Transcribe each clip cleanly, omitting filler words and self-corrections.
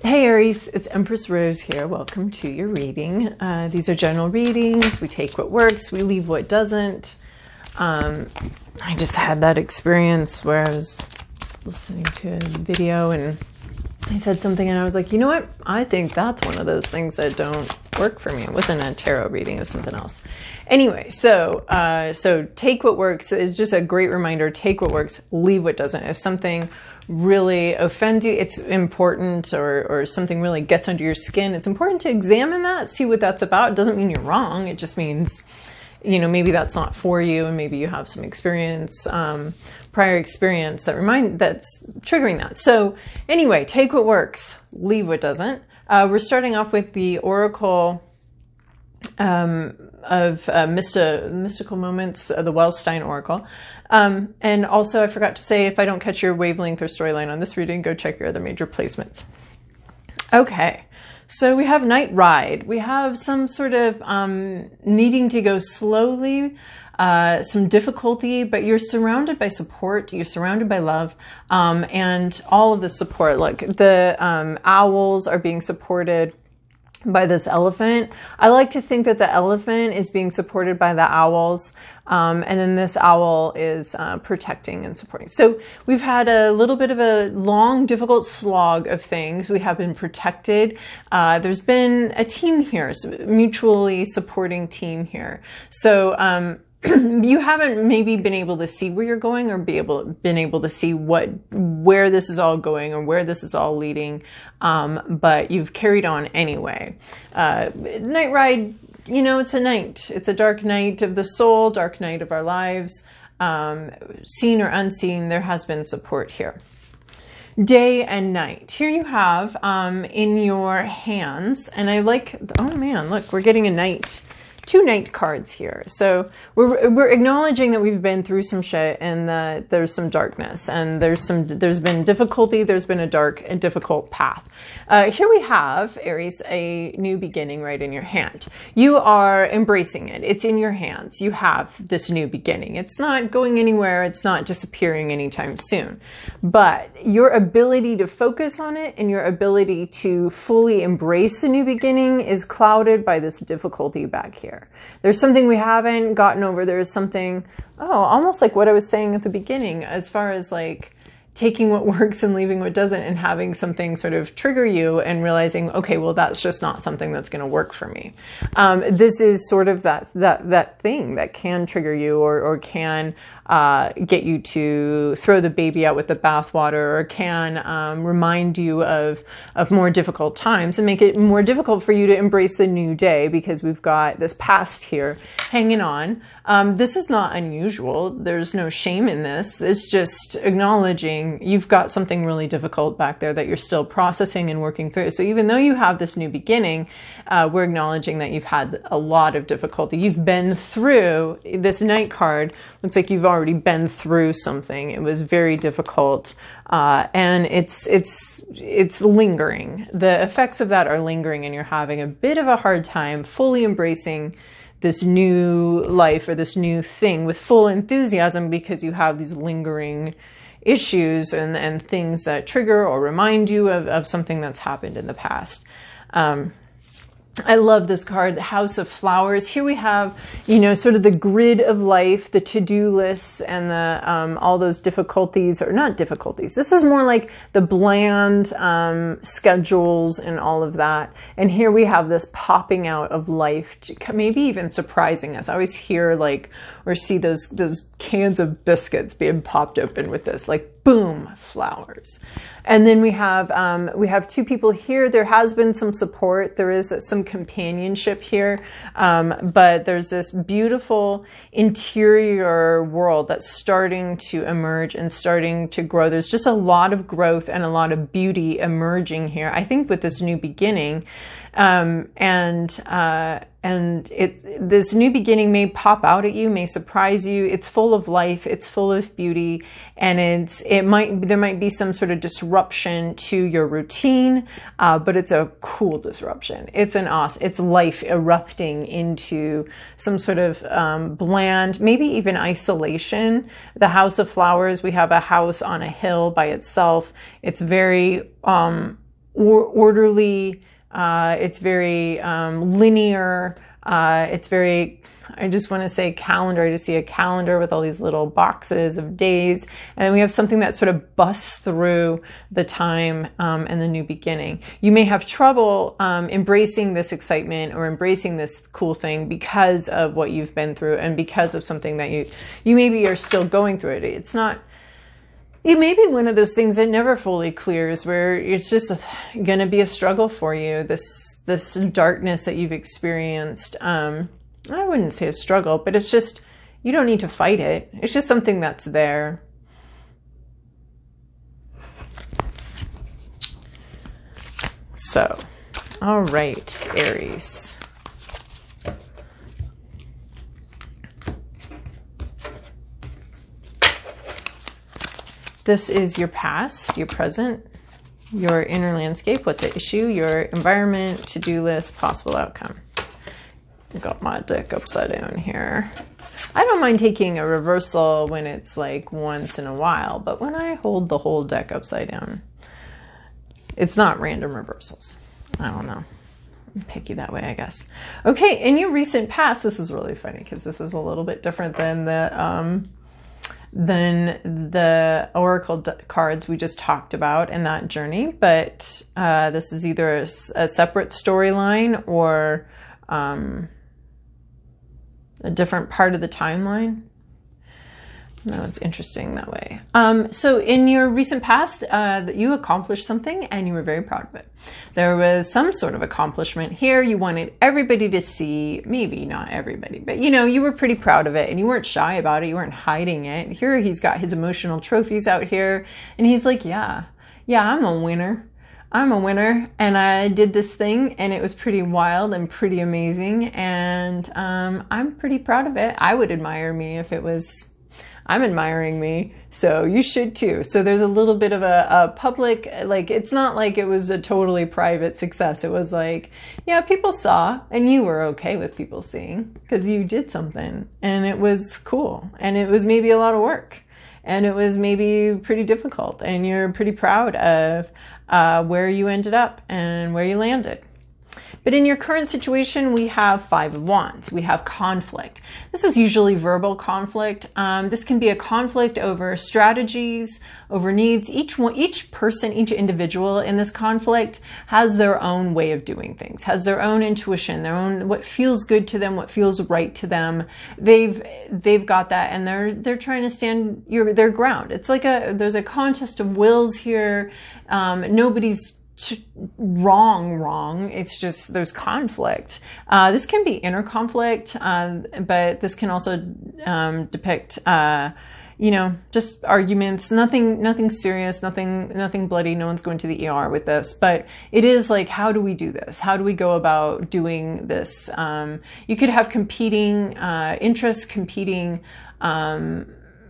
Hey Aries, it's Empress Rose here. Welcome to your reading. These are general readings. We take what works, we leave what doesn't. I just had that experience where I was listening to a video and I said something and I was like, you know what? I think that's one of those things that don't work for me. It wasn't a tarot reading, it was something else. Anyway, so take what works. It's just a great reminder. Take what works, leave what doesn't. If something really offends you, it's important, or something really gets under your skin, it's important to examine that, see what that's about. It doesn't mean you're wrong. It just means, you know, maybe that's not for you, and maybe you have some experience, prior experience that's triggering that. So anyway, take what works, leave what doesn't. We're starting off with the Oracle of mystical moments, the Welz-Stein Oracle. And also, I forgot to say, if I don't catch your wavelength or storyline on this reading, go check your other major placements. Okay, so we have Night Ride. We have some sort of needing to go slowly, some difficulty, but you're surrounded by support, you're surrounded by love, and all of the support. Like the owls are being supported by this elephant. I like to think that the elephant is being supported by the owls, and then this owl is protecting and supporting. So we've had a little bit of a long, difficult slog of things. We have been protected. There's been a team here, so mutually supporting team here. So you haven't maybe been able to see where you're going, or been able to see where this is all going or where this is all leading, but you've carried on anyway. Night Ride, you know, it's a night. It's a dark night of the soul, dark night of our lives. Seen or unseen, there has been support here. Day and night. Here you have in your hands, and I like, oh man, look, we're getting a night. Two night cards here. So we're acknowledging that we've been through some shit, and that there's some darkness, and there's been difficulty, there's been a dark and difficult path. Here we have, Aries, a new beginning right in your hand. You are embracing it. It's in your hands. You have this new beginning. It's not going anywhere. It's not disappearing anytime soon. But your ability to focus on it and your ability to fully embrace the new beginning is clouded by this difficulty back here. There's something we haven't gotten over. There's something, almost like what I was saying at the beginning, as far as like taking what works and leaving what doesn't, and having something sort of trigger you and realizing, okay, well, that's just not something that's going to work for me. This is sort of that thing that can trigger you, or can get you to throw the baby out with the bathwater, or can remind you of more difficult times and make it more difficult for you to embrace the new day, because we've got this past here hanging on. This is not unusual. There's no shame in this. It's just acknowledging you've got something really difficult back there that you're still processing and working through. So even though you have this new beginning, we're acknowledging that you've had a lot of difficulty. You've been through, this Night card looks like you've already been through something. It was very difficult, and it's lingering. The effects of that are lingering, and you're having a bit of a hard time fully embracing this new life or this new thing with full enthusiasm, because you have these lingering issues and things that trigger or remind you of something that's happened in the past. I love this card, the House of Flowers. Here we have, you know, sort of the grid of life, the to-do lists, and the all those difficulties, or not difficulties. This is more like the bland schedules and all of that. And here we have this popping out of life, maybe even surprising us. I always hear like, or see those cans of biscuits being popped open with this, like boom, flowers. And then we have two people here. There has been some support. There is some companionship here, but there's this beautiful interior world that's starting to emerge and starting to grow. There's just a lot of growth and a lot of beauty emerging here, I think, with this new beginning. And this new beginning may pop out at you, may surprise you. It's full of life, it's full of beauty, and there might be some sort of disruption to your routine, but it's a cool disruption. It's life erupting into some sort of bland, maybe even isolation. The House of Flowers, we have a house on a hill by itself. It's very orderly. It's very linear. It's very, I just want to say calendar. I just see a calendar with all these little boxes of days. And then we have something that sort of busts through the time and the new beginning. You may have trouble embracing this excitement or embracing this cool thing because of what you've been through and because of something that you maybe are still going through it. It's not, it may be one of those things that never fully clears, where it's just going to be a struggle for you, this darkness that you've experienced. I wouldn't say a struggle, but it's just, you don't need to fight it. It's just something that's there. So, all right, Aries. This is your past, your present, your inner landscape, what's at issue, your environment, to-do list, possible outcome. I've got my deck upside down here. I don't mind taking a reversal when it's like once in a while, but when I hold the whole deck upside down, it's not random reversals. I don't know. I'm picky that way, I guess. Okay, in your recent past, this is really funny because this is a little bit different than the oracle cards we just talked about in that journey, but this is either a separate storyline or a different part of the timeline. No, it's interesting that way. So in your recent past, you accomplished something and you were very proud of it. There was some sort of accomplishment here. You wanted everybody to see, maybe not everybody, but you know, you were pretty proud of it and you weren't shy about it. You weren't hiding it. Here he's got his emotional trophies out here and he's like, yeah, I'm a winner. I'm a winner and I did this thing and it was pretty wild and pretty amazing. And I'm pretty proud of it. I would admire me if it was, I'm admiring me, so you should too. So there's a little bit of a public, like, it's not like it was a totally private success. It was like, yeah, people saw and you were okay with people seeing because you did something and it was cool. And it was maybe a lot of work and it was maybe pretty difficult and you're pretty proud of where you ended up and where you landed. But in your current situation, we have 5 of Wands. We have conflict. This is usually verbal conflict. This can be a conflict over strategies, over needs. Each person, each individual in this conflict has their own way of doing things, has their own intuition, their own, what feels good to them, what feels right to them. They've got that and they're trying to stand their ground. It's like there's a contest of wills here. Nobody's wrong. It's just there's conflict. This can be inner conflict, but this can also depict, just arguments. Nothing serious. Nothing bloody. No one's going to the ER with this. But it is like, how do we do this? How do we go about doing this? You could have competing interests, competing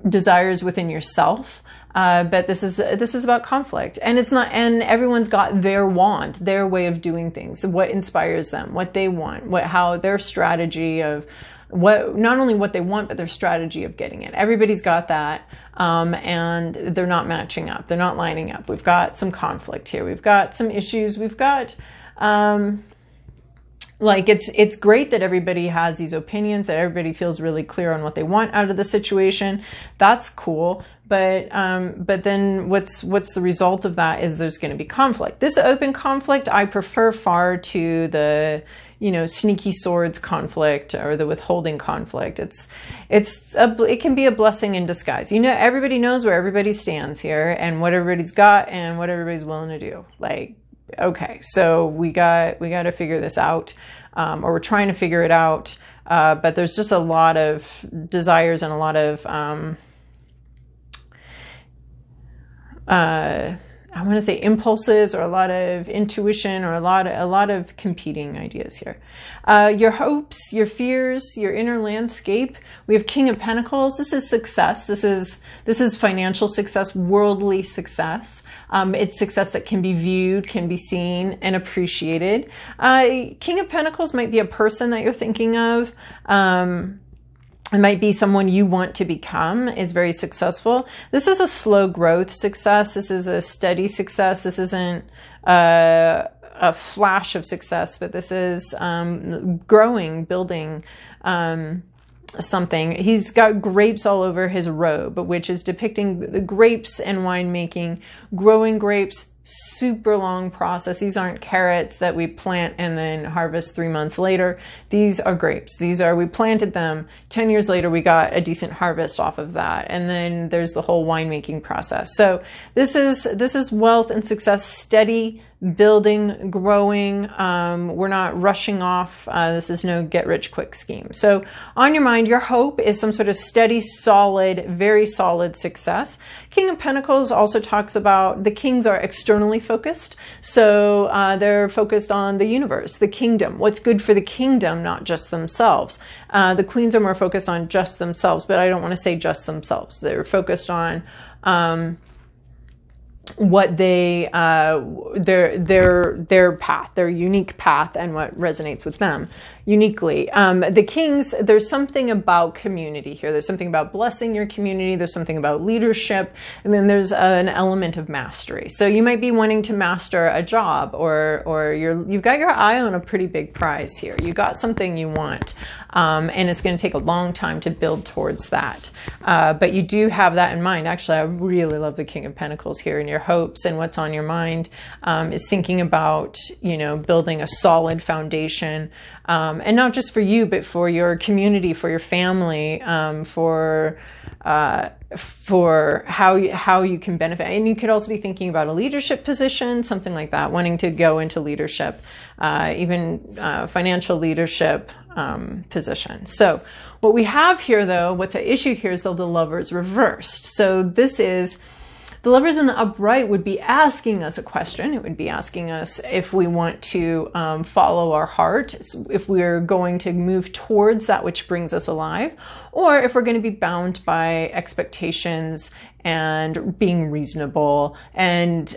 desires within yourself. But this is about conflict, and it's not, and everyone's got their want, their way of doing things, what inspires them, what they want, how their strategy of not only what they want, but their strategy of getting it. Everybody's got that. And they're not matching up. They're not lining up. We've got some conflict here. We've got some issues. We've got, it's great that everybody has these opinions, that everybody feels really clear on what they want out of the situation. That's cool. But then what's the result of that is there's going to be conflict. This open conflict, I prefer far to the, sneaky swords conflict or the withholding conflict. It can be a blessing in disguise. Everybody knows where everybody stands here and what everybody's got and what everybody's willing to do. Okay, so we got to figure this out, or we're trying to figure it out. But there's just a lot of desires and a lot of, I want to say impulses, or a lot of intuition, or a lot of competing ideas here. Your hopes, your fears, your inner landscape. We have King of Pentacles. This is success. This is financial success, worldly success. It's success that can be viewed, can be seen, and appreciated. King of Pentacles might be a person that you're thinking of. It might be someone you want to become is very successful. This is a slow growth success. This is a steady success. This isn't a flash of success, but this is growing, building something. He's got grapes all over his robe, which is depicting the grapes and winemaking, growing grapes, super long process. These aren't carrots that we plant and then harvest 3 months later. These are grapes. We planted them. 10 years later, we got a decent harvest off of that. And then there's the whole winemaking process. So this is wealth and success, steady, building, growing. We're not rushing off. This is no get rich quick scheme. So on your mind, your hope is some sort of steady, solid, very solid success. King of Pentacles also talks about the kings are externally focused. So they're focused on the universe, the kingdom, what's good for the kingdom, not just themselves. The queens are more focused on just themselves, but I don't want to say just themselves. They're focused on what they their path, their unique path, and what resonates with them uniquely. The kings, there's something about community here. There's something about blessing your community. There's something about leadership, and then there's an element of mastery. So you might be wanting to master a job, or you've got your eye on a pretty big prize here. You got something you want, and it's going to take a long time to build towards that. But you do have that in mind. Actually, I really love the King of Pentacles here, and your hopes and what's on your mind is thinking about, building a solid foundation, and not just for you, but for your community, for your family, for how you can benefit. And you could also be thinking about a leadership position, something like that, wanting to go into leadership, even financial leadership position. So what we have here, though, what's at issue here is the Lovers reversed. So this is the Lovers in the upright would be asking us a question. It would be asking us if we want to follow our heart, if we're going to move towards that which brings us alive, or if we're going to be bound by expectations and being reasonable and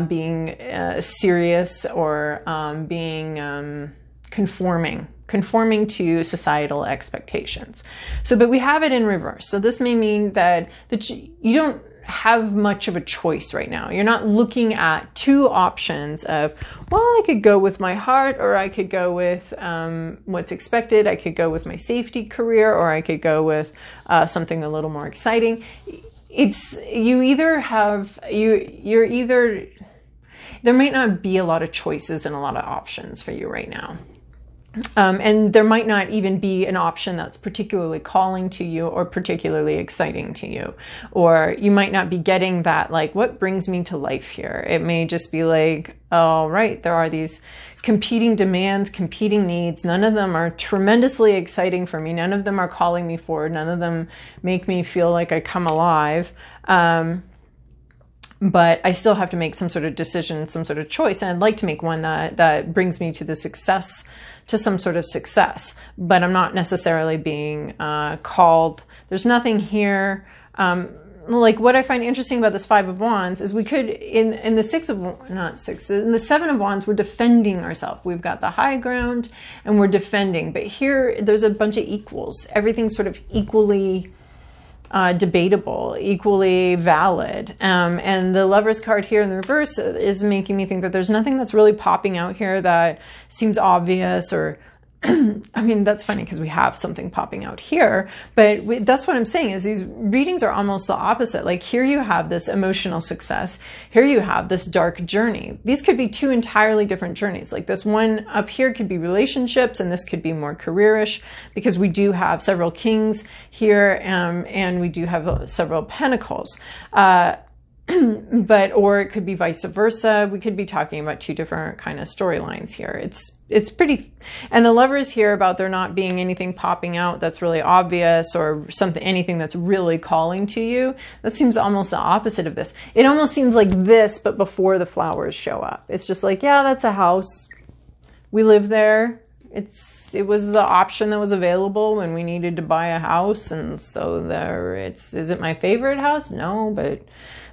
being serious, or being conforming to societal expectations. So, but we have it in reverse. So this may mean that you don't have much of a choice right now. You're not looking at two options of, well, I could go with my heart, or I could go with what's expected. I could go with my safety career, or I could go with something a little more exciting. There might not be a lot of choices and a lot of options for you right now. And there might not even be an option that's particularly calling to you or particularly exciting to you. Or you might not be getting that, like, what brings me to life here? It may just be like, oh, right, there are these competing demands, competing needs. None of them are tremendously exciting for me. None of them are calling me forward. None of them make me feel like I come alive. But I still have to make some sort of decision, some sort of choice. And I'd like to make one that brings me to the success, to some sort of success. But I'm not necessarily being called. There's nothing here. Like, what I find interesting about this Five of Wands is we could, in the in the Seven of Wands, we're defending ourselves. We've got the high ground and we're defending. But here, there's a bunch of equals. Everything's sort of equally debatable, equally valid. And the Lovers card here in the reverse is making me think that there's nothing that's really popping out here that seems obvious, or I mean, that's funny because we have something popping out here, but that's what I'm saying is these readings are almost the opposite. Like, here you have this emotional success. Here you have this dark journey. These could be two entirely different journeys. Like, this one up here could be relationships, and this could be more careerish, because we do have several kings here, and we do have several pentacles. Or it could be vice versa. We could be talking about two different kind of storylines here. It's pretty, and the Lovers here about there not being anything popping out that's really obvious, or anything that's really calling to you. That seems almost the opposite of this. It almost seems like this, but before the flowers show up. It's just like, yeah, that's a house. We live there. It was the option that was available when we needed to buy a house, and so is it my favorite house? No, but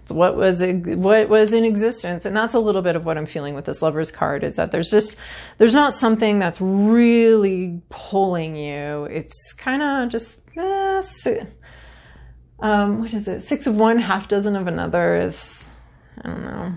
what was in existence. And that's a little bit of what I'm feeling with this Lover's card, is that there's not something that's really pulling you. It's kind of just, what is it? 6 of one, half dozen of another is, I don't know.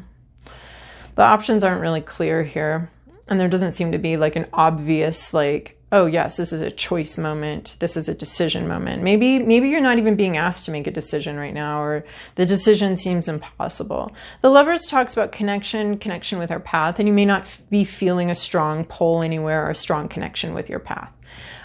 The options aren't really clear here. And there doesn't seem to be like an obvious, like, oh yes, this is a choice moment. This is a decision moment. Maybe you're not even being asked to make a decision right now, or the decision seems impossible. The Lovers talks about connection with our path, and you may not be feeling a strong pull anywhere or a strong connection with your path.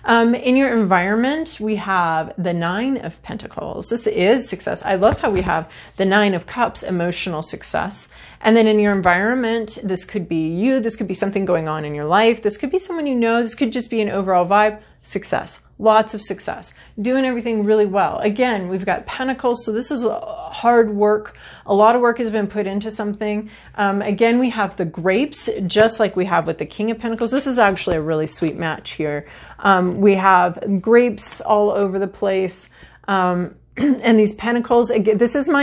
In your environment, we have the 9 of Pentacles. This is success. I love how we have the 9 of Cups, emotional success. And then in your environment, this could be you. This could be something going on in your life. This could be someone you know. This could just be an overall vibe. Success. Lots of success. Doing everything really well. Again, we've got Pentacles, so this is hard work. A lot of work has been put into something. Again, we have the grapes, just like we have with the King of Pentacles. This is actually a really sweet match here. We have grapes all over the place. And these pentacles, again, this is in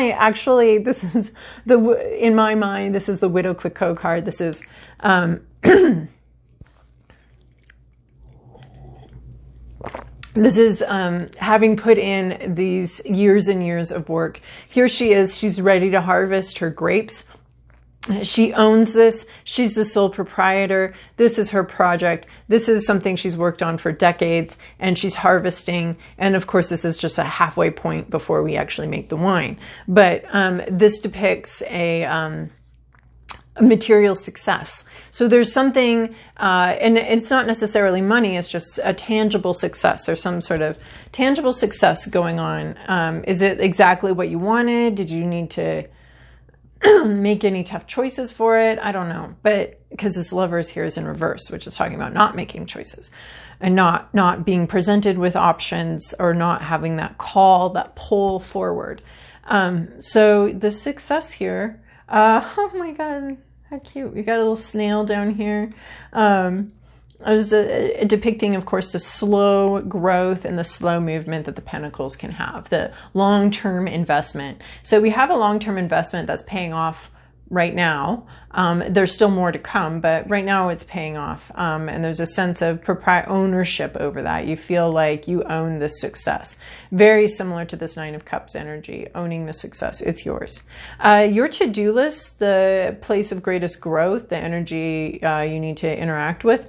my mind, this is the Widow Clicquot card. This is, this is having put in these years and years of work. Here she is, she's ready to harvest her grapes. She owns this. She's the sole proprietor. This is her project. This is something she's worked on for decades, and she's harvesting. And of course, this is just a halfway point before we actually make the wine. But this depicts a material success. So there's something, and it's not necessarily money, it's just a tangible success or some sort of tangible success going on. Is it exactly what you wanted? Did you need to make any tough choices for it? I don't know. But because this Lovers here is in reverse, which is talking about not making choices and not being presented with options, or not having that call, that pull forward. So the success here, oh my God, how cute. We got a little snail down here. I was depicting, of course, the slow growth and the slow movement that the Pentacles can have, the long-term investment. So we have a long-term investment that's paying off right now. There's still more to come, but right now it's paying off. And there's a sense of ownership over that. You feel like you own this success. Very similar to this 9 of Cups energy, owning the success. It's yours. Your to-do list, the place of greatest growth, the energy you need to interact with,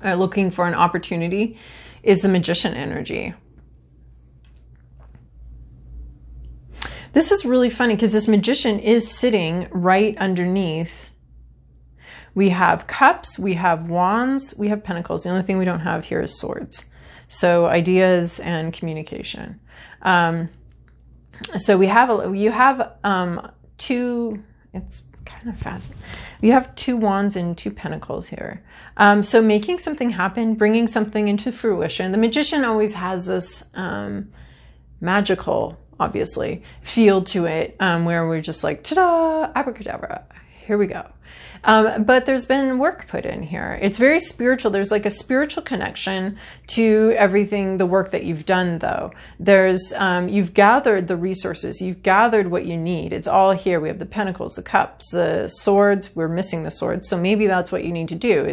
looking for an opportunity, is the Magician energy. This is really funny because this Magician is sitting right underneath. We have Cups, we have Wands, we have Pentacles. The only thing we don't have here is Swords. So ideas and communication. So you have two, it's kind of fast. You have 2 Wands and 2 Pentacles here. So making something happen, bringing something into fruition. The Magician always has this magical, obviously, feel to it, where we're just like, ta-da, abracadabra, here we go. But there's been work put in here. It's very spiritual. There's like a spiritual connection to everything, the work that you've done, though. There's, you've gathered the resources. You've gathered what you need. It's all here. We have the Pentacles, the Cups, the Swords. We're missing the Swords. So maybe that's what you need to do,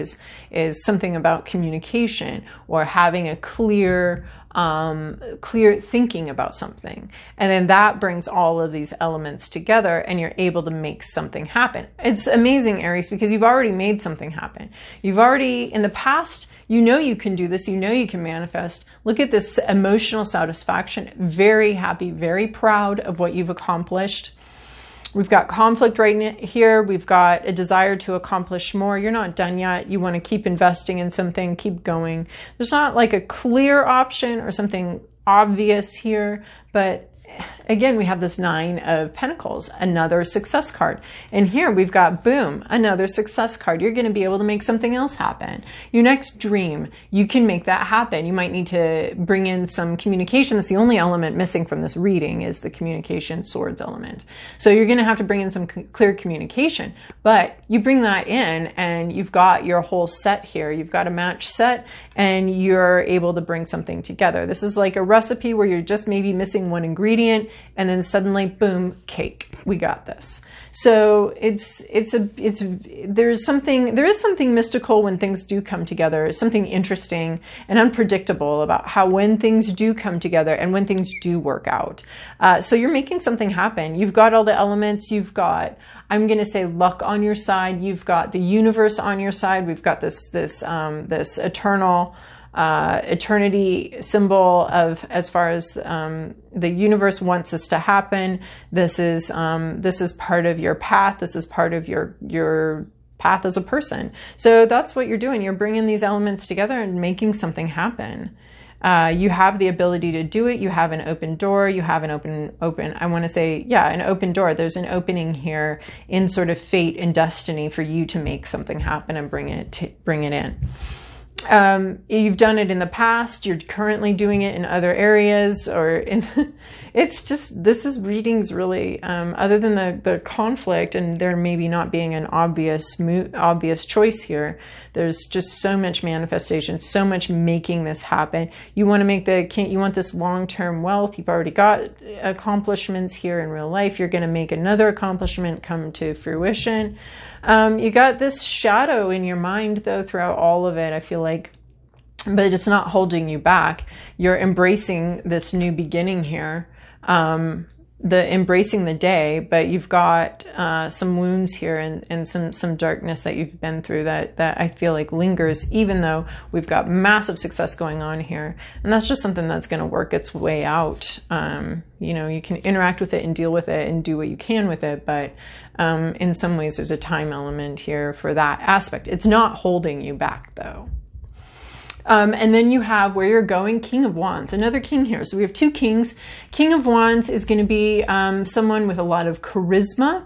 is something about communication, or having a clear thinking about something. And then that brings all of these elements together, and you're able to make something happen. It's amazing, Aries, because you've already made something happen. You've already, in the past, you know you can do this, you know you can manifest. Look at this emotional satisfaction. Very happy, very proud of what you've accomplished. We've got conflict right here. We've got a desire to accomplish more. You're not done yet. You want to keep investing in something, keep going. There's not like a clear option or something obvious here, but again, we have this 9 of Pentacles, another success card. And here we've got, boom, another success card. You're going to be able to make something else happen. Your next dream, you can make that happen. You might need to bring in some communication. That's the only element missing from this reading, is the communication Swords element. So you're going to have to bring in some clear communication, but you bring that in and you've got your whole set here. You've got a match set, and you're able to bring something together. This is like a recipe where you're just maybe missing one ingredient. radiant, and then suddenly, boom, cake. We got this. So there is something mystical when things do come together, something interesting and unpredictable about how when things do come together and when things do work out. So you're making something happen. You've got all the elements. You've got, I'm going to say, luck on your side. You've got the universe on your side. We've got this eternity symbol of, as far as the universe wants this to happen. This is part of your path. This is part of your path as a person. So that's what you're doing. You're bringing these elements together and making something happen. You have the ability to do it. You have an open door. You have an open, I want to say, yeah, an open door. There's an opening here in sort of fate and destiny for you to make something happen and bring it in. You've done it in the past. You're currently doing it in other areas, or it's just, readings really, other than the conflict and there maybe not being an obvious choice here. There's just so much manifestation, so much making this happen. You want to make you want this long-term wealth. You've already got accomplishments here in real life. You're going to make another accomplishment come to fruition. You got this shadow in your mind, though, throughout all of it, I feel like, but it's not holding you back. You're embracing this new beginning here, embracing the day, but you've got some wounds here and some darkness that you've been through that I feel like lingers, even though we've got massive success going on here. And that's just something that's going to work its way out. You can interact with it and deal with it and do what you can with it, but in some ways there's a time element here for that aspect. It's not holding you back, though. And then you have where you're going, King of Wands, another king here. So we have two kings. King of Wands is going to be someone with a lot of charisma.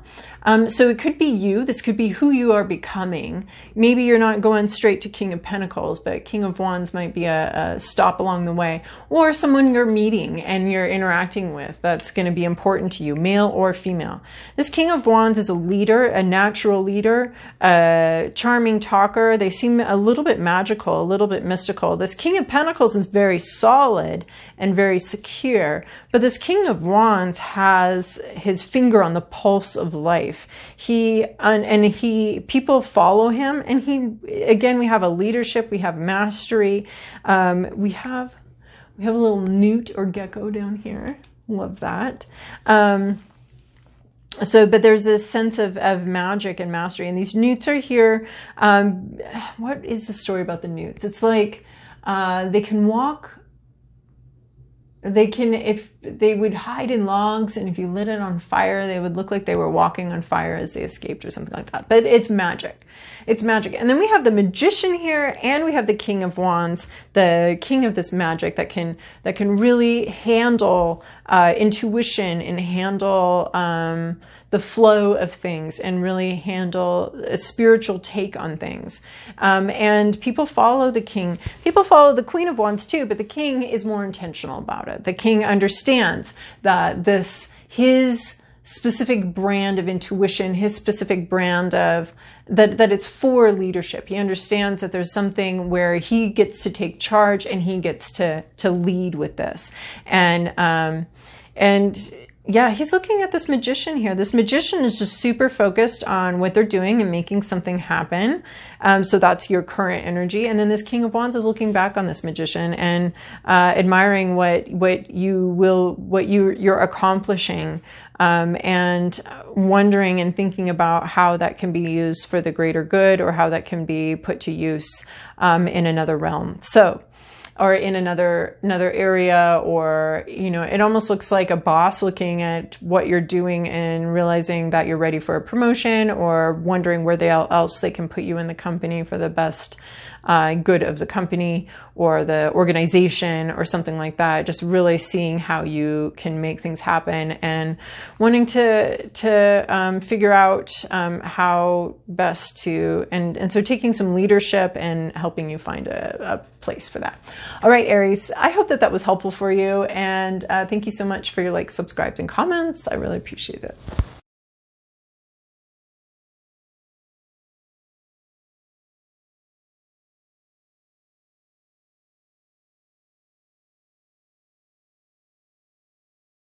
So it could be you. This could be who you are becoming. Maybe you're not going straight to King of Pentacles, but King of Wands might be a stop along the way, or someone you're meeting and you're interacting with that's going to be important to you, male or female. This King of Wands is a leader, a natural leader, a charming talker. They seem a little bit magical, a little bit mystical. This King of Pentacles is very solid and very secure, but this King of Wands has his finger on the pulse of life. People follow him, and we have a leadership, we have mastery, we have a little newt or gecko down here. Love that. But there's this sense of magic and mastery, and these newts are here. What is the story about the newts? It's like they can walk. If they would hide in logs, and if you lit it on fire, they would look like they were walking on fire as they escaped or something like that. But it's magic. It's magic. And then we have the magician here, and we have the King of Wands, the king of this magic that can really handle intuition and handle the flow of things and really handle a spiritual take on things. And people follow the king. People follow the Queen of Wands too, but the king is more intentional about it. The king understands that his specific brand of intuition, his specific brand of that it's for leadership. He understands that there's something where he gets to take charge and he gets to lead with this. And yeah, he's looking at this magician here. This magician is just super focused on what they're doing and making something happen. So that's your current energy. And then this King of Wands is looking back on this magician and admiring what you're accomplishing, and wondering and thinking about how that can be used for the greater good, or how that can be put to use in another realm. Or in another area, or, it almost looks like a boss looking at what you're doing and realizing that you're ready for a promotion, or wondering where else they can put you in the company for the best good of the company or the organization or something like that. Just really seeing how you can make things happen and wanting to figure out how best to, and so taking some leadership and helping you find a place for that. All right, Aries, I hope that was helpful for you. And thank you so much for your likes, subscribes, and comments. I really appreciate it.